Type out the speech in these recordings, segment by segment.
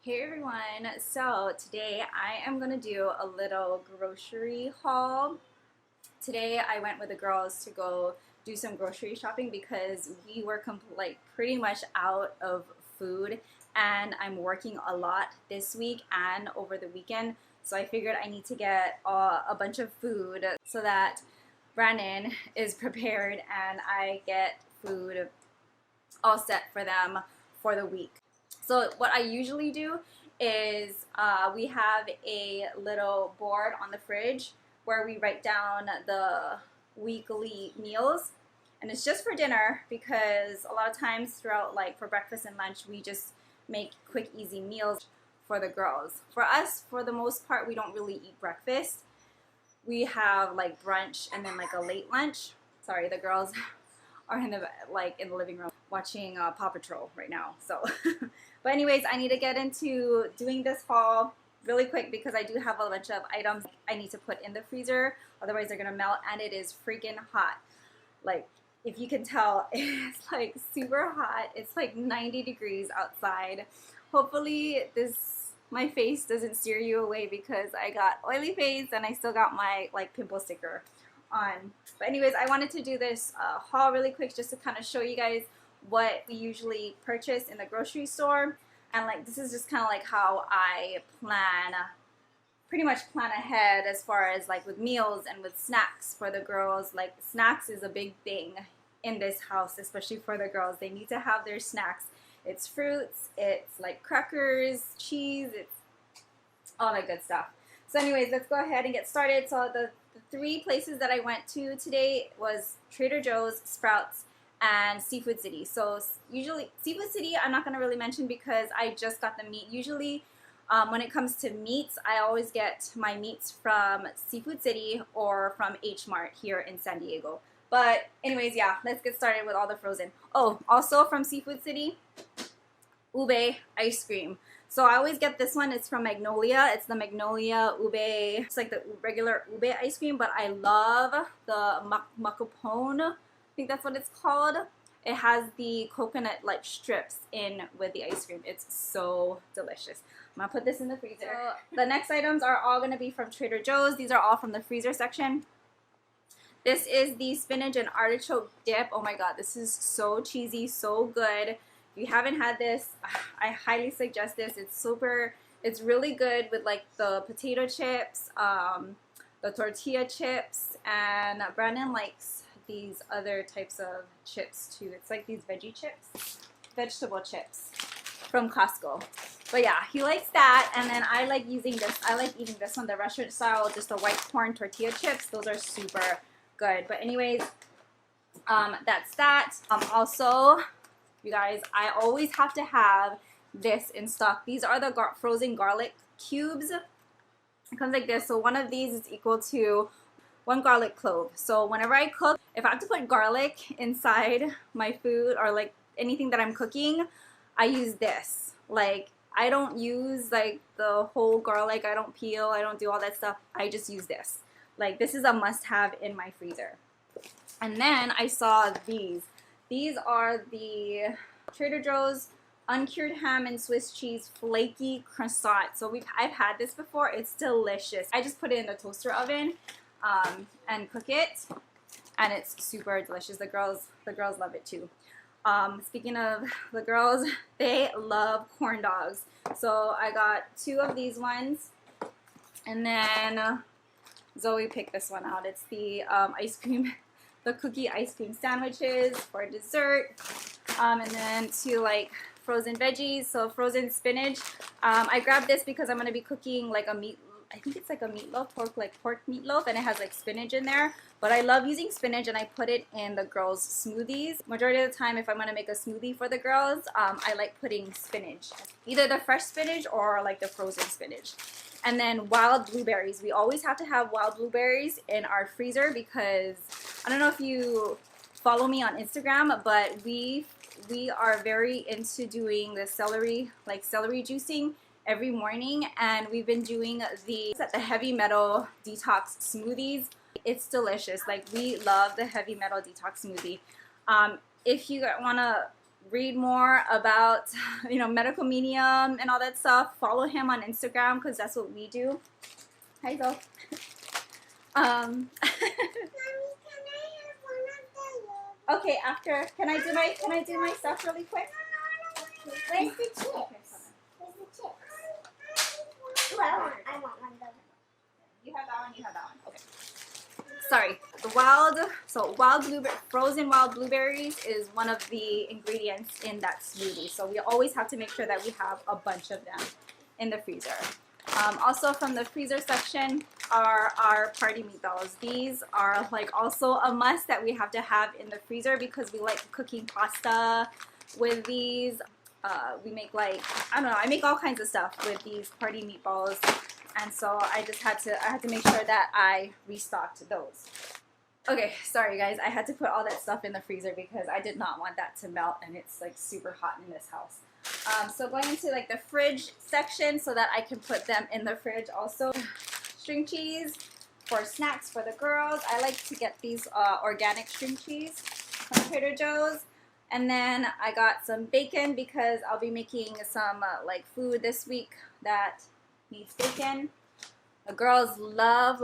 Hey everyone, so today I am gonna do a little grocery haul. Today I went with the girls to go do some grocery shopping because we were pretty much out of food, and I'm working a lot this week and over the weekend, so I figured I need to get a bunch of food so that Brandon is prepared and I get food all set for them for the week. So what I usually do is we have a little board on the fridge where we write down the weekly meals, and it's just for dinner because a lot of times throughout, like for breakfast and lunch, we just make quick easy meals for the girls. For us, for the most part, we don't really eat breakfast. We have like brunch and then like a late lunch. Sorry, the girls are in the living room watching Paw Patrol right now. So, but anyways, I need to get into doing this haul really quick because I do have a bunch of items I need to put in the freezer. Otherwise, they're gonna melt, and it is freaking hot. Like, if you can tell, it's like super hot. It's like 90 degrees outside. Hopefully, my face doesn't steer you away because I got oily face and I still got my pimple sticker on. But anyways, I wanted to do this haul really quick just to kind of show you guys what we usually purchase in the grocery store, and this is just kind of how I pretty much plan ahead as far as with meals and with snacks for the girls. Snacks is a big thing in this house, especially for the girls. They need to have their snacks. It's fruits, it's crackers, cheese, it's all that good stuff. So anyways, let's go ahead and get started. So the three places that I went to today was Trader Joe's, Sprouts, and Seafood City. So usually Seafood City I'm not going to really mention because I just got the meat. Usually when it comes to meats, I always get my meats from Seafood City or from H Mart here in San Diego. But anyways, yeah, let's get started with all the frozen. Oh, also from Seafood City, ube ice cream. So I always get this one. It's from Magnolia. It's the Magnolia ube. It's like the regular ube ice cream, but I love the macapone. I think that's what it's called. It has the coconut strips in with the ice cream. It's so delicious. I'm gonna put this in the freezer. So the next items are all gonna be from Trader Joe's. These are all from the freezer section. This is the spinach and artichoke dip. Oh my god, this is so cheesy, so good. If you haven't had this, I highly suggest this. It's really good with the potato chips, the tortilla chips, and Brandon likes these other types of chips too. It's these veggie chips, vegetable chips from Costco. But yeah, he likes that, and then I like using this. I like eating this one, the restaurant style, just the white corn tortilla chips. Those are super good. But anyways, that's that. Also, you guys, I always have to have this in stock. These are the frozen garlic cubes. It comes like this. So one of these is equal to 1 garlic clove. So whenever I cook, if I have to put garlic inside my food or anything that I'm cooking, I use this. I don't use the whole garlic. I don't peel. I don't do all that stuff. I just use this. This is a must-have in my freezer. And then I saw these. These are the Trader Joe's uncured ham and Swiss cheese flaky croissant. So I've had this before. It's delicious. I just put it in the toaster oven and cook it, and it's super delicious. The girls love it too. Speaking of the girls, they love corn dogs. So I got 2 of these ones, and then Zoe picked this one out. It's the ice cream, the cookie ice cream sandwiches for dessert, and then 2 frozen veggies. So frozen spinach. I grabbed this because I'm gonna be cooking a meat. I think it's a meatloaf, pork meatloaf, and it has spinach in there. But I love using spinach, and I put it in the girls' smoothies. Majority of the time, if I'm gonna make a smoothie for the girls, I like putting spinach, either the fresh spinach or the frozen spinach. And then wild blueberries. We always have to have wild blueberries in our freezer because I don't know if you follow me on Instagram, but we are very into doing the celery juicing every morning, and we've been doing the heavy metal detox smoothies. It's delicious. We love the heavy metal detox smoothie. If you want to read more about, you know, medical medium and all that stuff, follow him on Instagram because that's what we do. Hi, Zoe. Mommy, can I have one of the yogurt? Okay, after, can I do my stuff really quick? Where's the chips? Where's the chips? Ooh, I want one of those. You have that one, you have that one. Okay. Sorry. The frozen wild blueberries is one of the ingredients in that smoothie. So we always have to make sure that we have a bunch of them in the freezer. Also from the freezer section are our party meatballs. These are like also a must that we have to have in the freezer because we like cooking pasta with these. We make like, I don't know, I make all kinds of stuff with these party meatballs. And so I had to make sure that I restocked those. Okay, sorry guys, I had to put all that stuff in the freezer because I did not want that to melt and it's like super hot in this house. So going into like the fridge section so that I can put them in the fridge also. String cheese for snacks for the girls. I like to get these organic string cheese from Trader Joe's. And then I got some bacon because I'll be making some like food this week that needs bacon. The girls love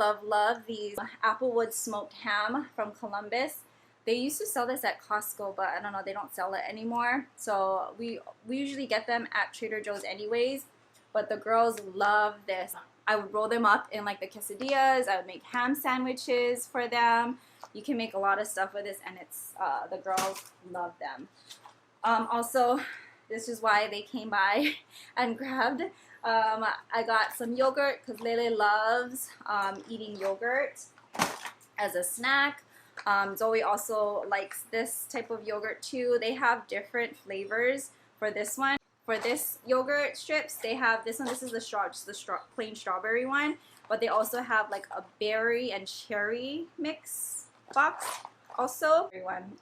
these Applewood smoked ham from Columbus. They used to sell this at Costco, but I don't know, they don't sell it anymore. So we usually get them at Trader Joe's anyways, but the girls love this. I would roll them up in like the quesadillas. I would make ham sandwiches for them. You can make a lot of stuff with this, and it's the girls love them. Also, this is why they came by and grabbed. I got some yogurt because Lele loves eating yogurt as a snack. Zoe also likes this type of yogurt too. They have different flavors for this one. For this yogurt strips, they have this one. This is the plain strawberry one, but they also have like a berry and cherry mix box also.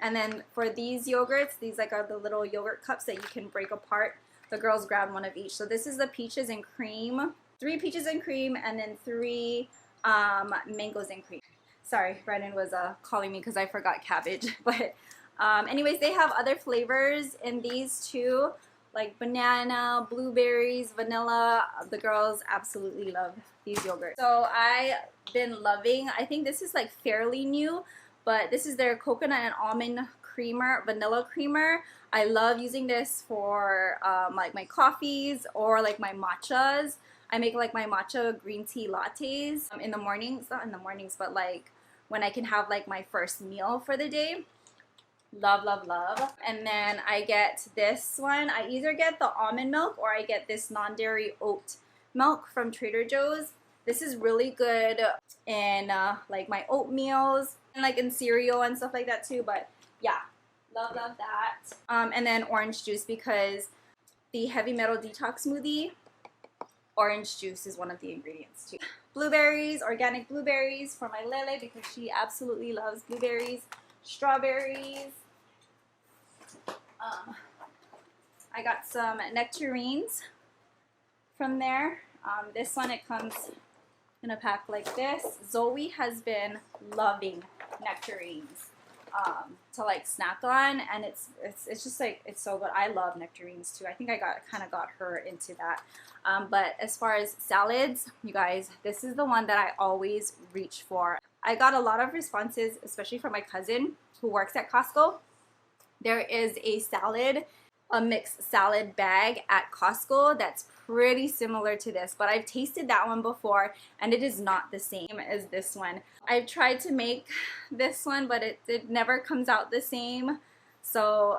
And then for these yogurts, these like are the little yogurt cups that you can break apart. The girls grabbed one of each. So this is the peaches and cream. 3 peaches and cream, and then 3 mangoes and cream. Sorry, Brennan was calling me because I forgot cabbage. But anyways, they have other flavors in these too, like banana, blueberries, vanilla. The girls absolutely love these yogurts. So I've been loving, I think this is like fairly new, but this is their coconut and almond creamer, vanilla creamer. I love using this for like my coffees or like my matchas. I make like my matcha green tea lattes in the mornings, not in the mornings, but like when I can have like my first meal for the day. Love. And then I get this one. I either get the almond milk or I get this non-dairy oat milk from Trader Joe's. This is really good in like my oatmeals and like in cereal and stuff like that too. But yeah, love that. And then orange juice because the heavy metal detox smoothie, orange juice is one of the ingredients too. Blueberries, organic blueberries for my Lele because she absolutely loves blueberries. Strawberries. I got some nectarines from there. This one, it comes in a pack like this. Zoe has been loving nectarines to like snack on, and it's just like, it's so good. I love nectarines too. I think I kind of got her into that. But as far as salads, you guys, this is the one that I always reach for. I got a lot of responses, especially from my cousin who works at Costco. There is a mixed salad bag at Costco that's pretty similar to this, but I've tasted that one before and it is not the same as this one. I've tried to make this one, but it never comes out the same. So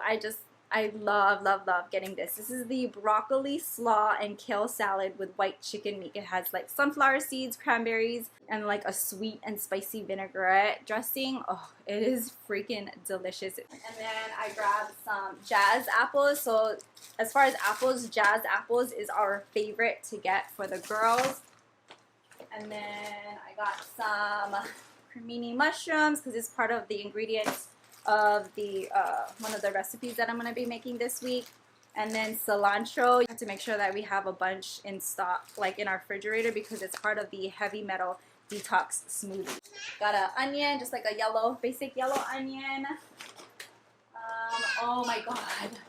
I love getting this. This is the broccoli, slaw, and kale salad with white chicken meat. It has like sunflower seeds, cranberries, and like a sweet and spicy vinaigrette dressing. Oh, it is freaking delicious. And then I grabbed some jazz apples. So as far as apples, jazz apples is our favorite to get for the girls. And then I got some cremini mushrooms because it's part of the ingredients of the one of the recipes that I'm going to be making this week. And then cilantro. You have to make sure that we have a bunch in stock, like in our refrigerator, because it's part of the heavy metal detox smoothie. Got an onion, just like a basic yellow onion. Oh my god,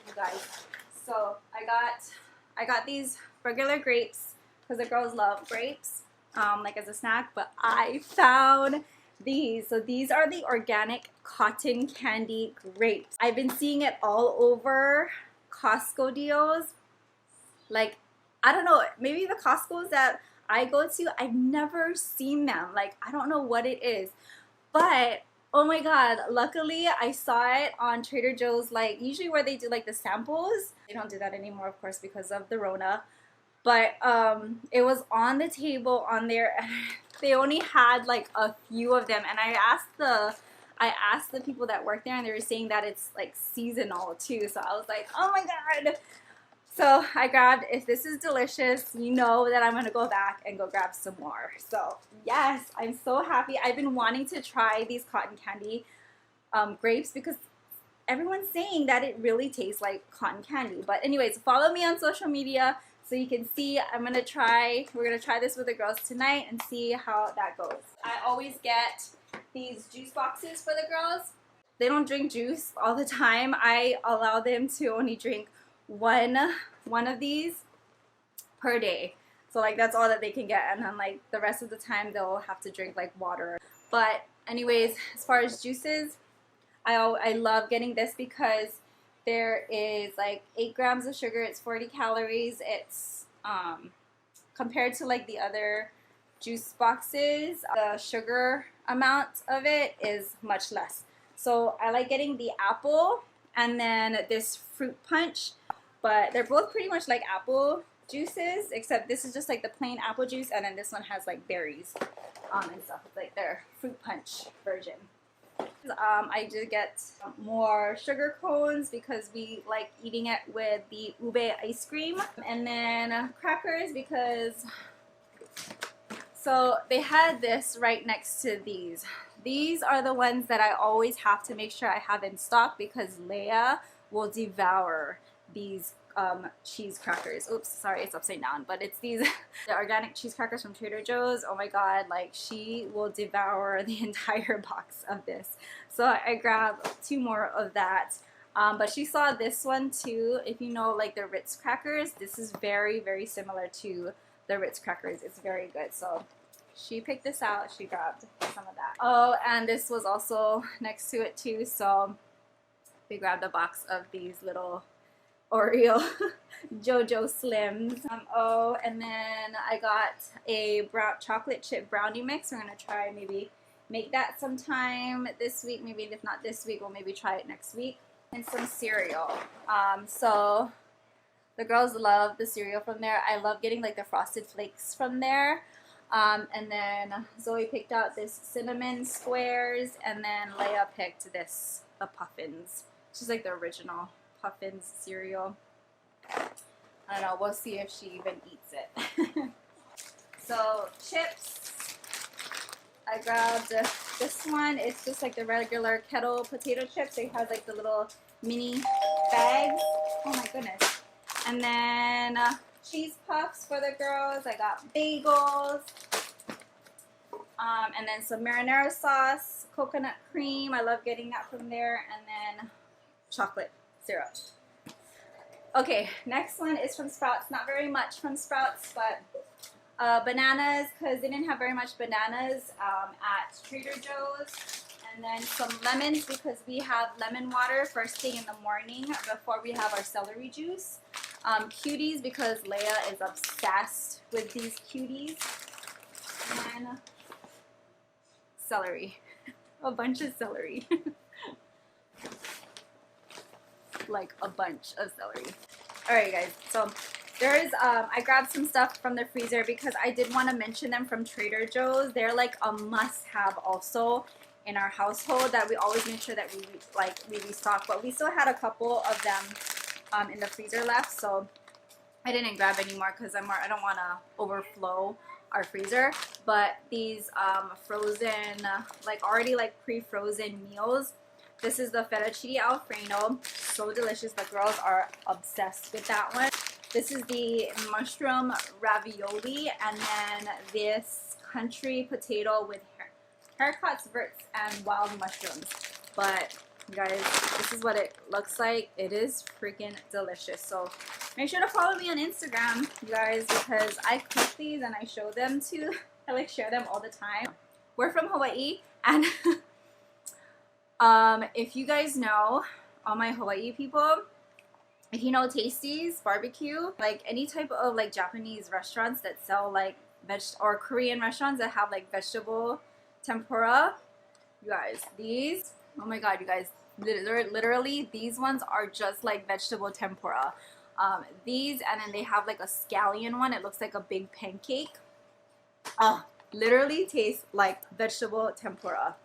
you guys. So I got these regular grapes because the girls love grapes, like as a snack. But I found these. So these are the organic cotton candy grapes. I've been seeing it all over Costco deals. Like, I don't know, maybe the Costco's that I go to, I've never seen them. Like, I don't know what it is. But oh my god, luckily I saw it on Trader Joe's, like usually where they do like the samples. They don't do that anymore, of course, because of the Rona. But it was on the table on there, and they only had like a few of them. And I asked the people that work there, and they were saying that it's like seasonal too. So I was like, oh my god. So I grabbed, if this is delicious, you know that I'm going to go back and go grab some more. So yes, I'm so happy. I've been wanting to try these cotton candy grapes because everyone's saying that it really tastes like cotton candy. But anyways, follow me on social media so you can see. We're going to try this with the girls tonight and see how that goes. I always get these juice boxes for the girls. They don't drink juice all the time. I allow them to only drink one of these per day. So like that's all that they can get, and then like the rest of the time they'll have to drink like water. But anyways, as far as juices, I love getting this because there is like 8 grams of sugar. It's 40 calories. It's compared to like the other juice boxes, the sugar amount of it is much less. So I like getting the apple and then this fruit punch. But they're both pretty much like apple juices, except this is just like the plain apple juice, and then this one has like berries and stuff. It's like their fruit punch version. I did get more sugar cones because we like eating it with the ube ice cream, and then crackers because so they had this right next to these. These are the ones that I always have to make sure I have in stock because Leia will devour these cheese crackers. Oops, sorry, it's upside down, but it's these the organic cheese crackers from Trader Joe's. Oh my god, like she will devour the entire box of this. So I grabbed 2 more of that. But she saw this one too. If you know like the Ritz crackers, this is very, very similar to the Ritz crackers. It's very good. So she picked this out. She grabbed some of that. Oh, and this was also next to it too. So we grabbed a box of these little Oreo JoJo Slims. Oh, and then I got a chocolate chip brownie mix. We're gonna try maybe make that sometime this week. Maybe if not this week, we'll maybe try it next week. And some cereal. So the girls love the cereal from there. I love getting like the Frosted Flakes from there. And then Zoe picked out this cinnamon squares, and then Leia picked this, the Puffins, which is like the original Puffins cereal. I don't know, we'll see if she even eats it. So chips, I grabbed this one. It's just like the regular kettle potato chips. It has like the little mini bags. Oh my goodness. And then cheese puffs for the girls. I got bagels. And then some marinara sauce, coconut cream. I love getting that from there. And then chocolate syrup. Okay, next one is from Sprouts. Not very much from Sprouts, but bananas, because they didn't have very much bananas at Trader Joe's. And then some lemons, because we have lemon water first thing in the morning before we have our celery juice. Cuties, because Leia is obsessed with these cuties. And celery. A bunch of celery. Like a bunch of celery. Alright guys, so there's I grabbed some stuff from the freezer because I did want to mention them from Trader Joe's. They're like a must-have also in our household that we always make sure that we restock, but we still had a couple of them in the freezer left, so I didn't grab any more because I don't want to overflow our freezer. But these frozen, like already like pre-frozen meals. This is the fettuccine alfredo, so delicious. The girls are obsessed with that one. This is the mushroom ravioli, and then this country potato with haricots, verts, and wild mushrooms. But You guys, this is what it looks like. It is freaking delicious. So make sure to follow me on Instagram, you guys, because I cook these and I show them to, I like share them all the time. We're from Hawaii, and if you guys know, all my Hawaii people, if you know Tasties Barbecue, like any type of like Japanese restaurants that sell like or Korean restaurants that have like vegetable tempura, you guys, these, oh my god, you guys, literally these ones are just like vegetable tempura. These, and then they have like a scallion one. It looks like a big pancake. Literally tastes like vegetable tempura.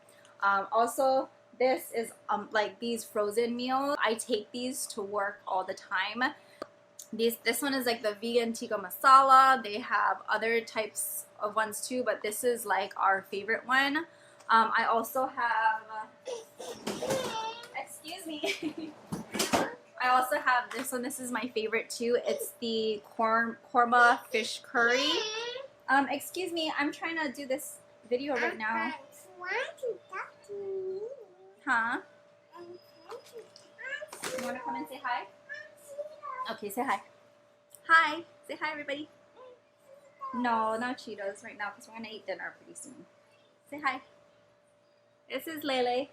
Also, this is like these frozen meals. I take these to work all the time. This one is like the vegan tikka masala. They have other types of ones too, but this is like our favorite one. I also have, excuse me. I also have this one. This is my favorite too. It's the korma fish curry. Excuse me, I'm trying to do this video right now. Huh? You want to come and say hi? Okay, say hi. Hi. Say hi, everybody. No, no Cheetos right now because we're going to eat dinner pretty soon. Say hi. This is Lele.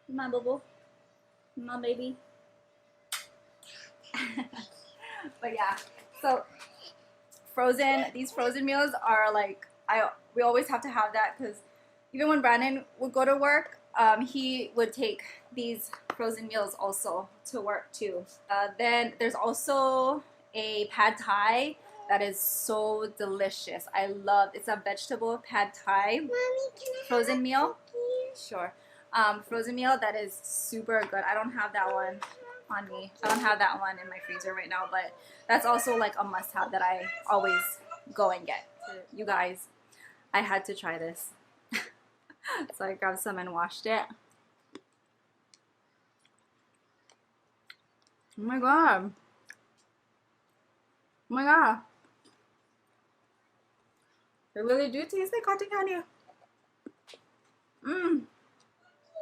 My boo-boo. My baby. But yeah, so these frozen meals are like, we always have to have that because even when Brandon would go to work, he would take these frozen meals also to work too. Then there's also a pad thai that is so delicious. I love, it's a vegetable pad thai. Mommy, can I frozen meal. Sure. Frozen meal that is super good. I don't have that one on me. I don't have that one in my freezer right now, but that's also like a must-have that I always go and get. You guys, I had to try this. So I grabbed some and washed it. Oh my god. Oh my god. They really do taste like cotton candy.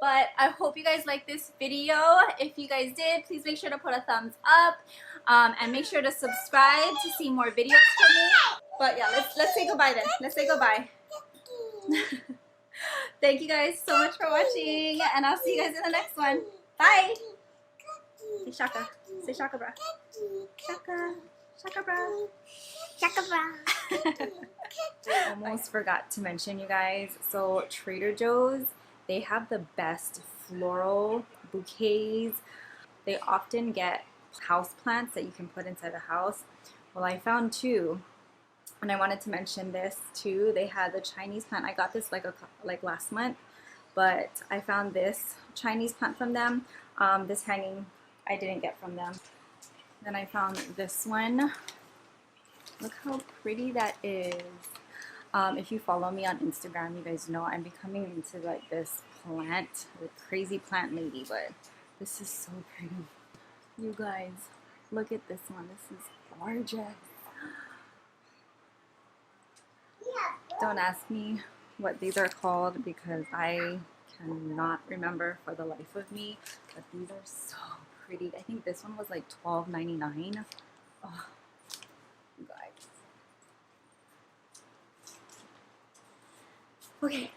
But I hope you guys liked this video. If you guys did, please make sure to put a thumbs up. And make sure to subscribe to see more videos from me. But yeah, let's say goodbye then. Let's say goodbye. Thank you guys so much for watching, and I'll see you guys in the next one. Bye. Say shaka. Say shaka bra. Shaka. Shaka bra. Shaka bra. I almost forgot to mention, you guys. So Trader Joe's, they have the best floral bouquets. They often get house plants that you can put inside the house. Well, I found two. And I wanted to mention this too. They had the Chinese plant. I got this like last month, but I found this Chinese plant from them. This hanging I didn't get from them. Then I found this one. Look how pretty that is. If you follow me on Instagram, you guys know I'm becoming into like this plant, the crazy plant lady. But this is so pretty. You guys, look at this one. This is gorgeous. Don't ask me what these are called because I cannot remember for the life of me, but these are so pretty. I think this one was like $12.99. Oh, you guys. Okay,